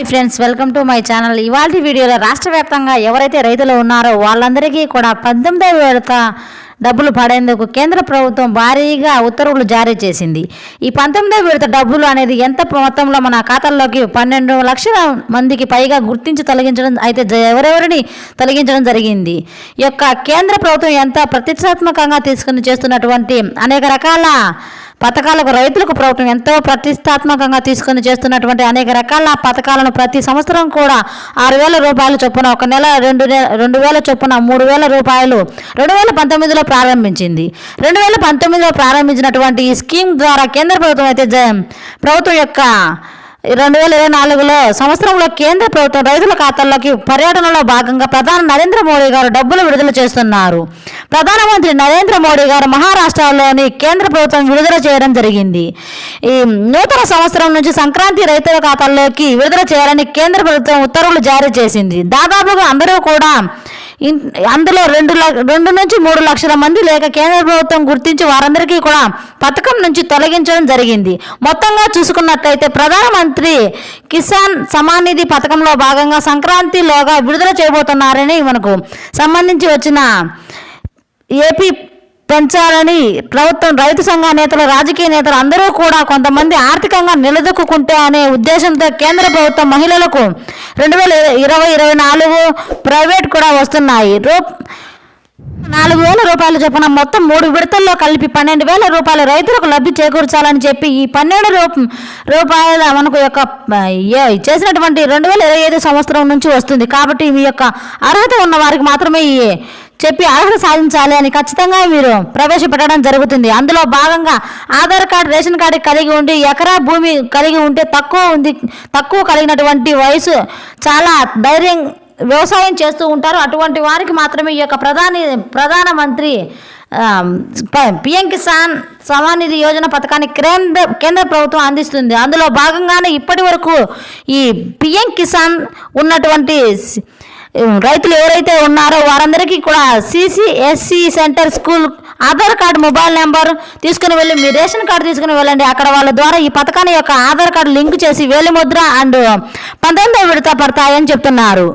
Friends, welcome to my channel. ఇవాళ వీడియోలో రాష్ట్ర వ్యాప్తంగా ఎవరైతే రైతులు ఉన్నారో వాళ్ళందరికీ కూడా 18వ విడత డబ్బులు పడేందుకు కేంద్ర ప్రభుత్వం భారీగా ఉత్తర్వులు జారీ చేసింది. ఈ 19వ విడత డబ్బులు అనేది ఎంత మొత్తంలో మన ఖాతాల్లోకి 12 లక్షల మందికి పైగా గుర్తించి తొలగించడం అయితే ఎవరెవరిని తొలగించడం జరిగింది. ఈ యొక్క కేంద్ర ప్రభుత్వం ఎంత ప్రతిష్టాత్మకంగా తీసుకుని చేస్తున్నటువంటి అనేక రకాల పథకాలకు రైతులకు ప్రభుత్వం ఎంతో ప్రతిష్టాత్మకంగా తీసుకుని చేస్తున్నటువంటి అనేక రకాల పథకాలను ప్రతి సంవత్సరం కూడా 6,000 రూపాయలు చొప్పున ఒక నెల 2,000 చొప్పున 3,000 రూపాయలు 2019లో ప్రారంభించింది. 2019లో ప్రారంభించినటువంటి ఈ స్కీమ్ ద్వారా కేంద్ర ప్రభుత్వం అయితే ప్రభుత్వం యొక్క 2024లో సంవత్సరంలో కేంద్ర ప్రభుత్వం రైతుల ఖాతాల్లోకి పర్యటనలో భాగంగా ప్రధాని నరేంద్ర మోడీ గారు డబ్బులు విడుదల చేస్తున్నారు. ప్రధానమంత్రి నరేంద్ర మోడీ గారు మహారాష్ట్రలోని కేంద్ర ప్రభుత్వం విడుదల చేయడం జరిగింది. ఈ నూతన సంవత్సరం నుంచి సంక్రాంతి రైతుల ఖాతాల్లోకి విడుదల చేయాలని కేంద్ర ప్రభుత్వం ఉత్తర్వులు జారీ చేసింది. దాదాపుగా అందరూ కూడా అందులో 2 నుంచి 3 లక్షల మంది లేక కేంద్ర ప్రభుత్వం గుర్తించి వారందరికీ కూడా పథకం నుంచి తొలగించడం జరిగింది. మొత్తంగా చూసుకున్నట్లయితే ప్రధానమంత్రి కిసాన్ సమాన్ నిధి పథకంలో భాగంగా సంక్రాంతిలోగా విడుదల చేయబోతున్నారని మనకు సంబంధించి వచ్చిన ఏపీ పెంచాలని ప్రభుత్వం రైతు సంఘ నేతలు రాజకీయ నేతలు అందరూ కూడా కొంతమంది ఆర్థికంగా నిలదొక్కుంటే అనే ఉద్దేశంతో కేంద్ర ప్రభుత్వం మహిళలకు 2020-24 ప్రైవేట్ కూడా వస్తున్నాయి. 4,000 రూపాయలు చొప్పున మొత్తం 3 విడతల్లో కలిపి 12,000 రూపాయలు రైతులకు లబ్ధి చేకూర్చాలని చెప్పి ఈ 12 రూపాయల మనకు యొక్క చేసినటువంటి 2025 సంవత్సరం నుంచి వస్తుంది. కాబట్టి మీ యొక్క అర్హత ఉన్న వారికి మాత్రమే చెప్పి అర్హత సాధించాలి అని ఖచ్చితంగా మీరు ప్రవేశపెట్టడం జరుగుతుంది. అందులో భాగంగా ఆధార్ కార్డు, రేషన్ కార్డు కలిగి ఉండి ఎకరా భూమి కలిగి ఉంటే తక్కువ కలిగినటువంటి వయసు చాలా ధైర్యం వ్యవసాయం చేస్తూ ఉంటారు. అటువంటి వారికి మాత్రమే ఈ యొక్క ప్రధానమంత్రి పిఎం కిసాన్ సమాన్ నిధి యోజన పథకాన్ని కేంద్ర ప్రభుత్వం అందిస్తుంది. అందులో భాగంగానే ఇప్పటి వరకు ఈ పిఎం కిసాన్ ఉన్నటువంటి రైతులు ఎవరైతే ఉన్నారో వారందరికీ కూడా CCSC centre school Aadhaar card, mobile number తీసుకుని వెళ్ళి మీ రేషన్ కార్డు తీసుకుని వెళ్ళండి. అక్కడ వాళ్ళ ద్వారా ఈ పథకాన్ని యొక్క ఆధార్ కార్డు లింక్ చేసి వేలిముద్ర అండ్ 19వ విడత పడతాయని చెప్తున్నారు.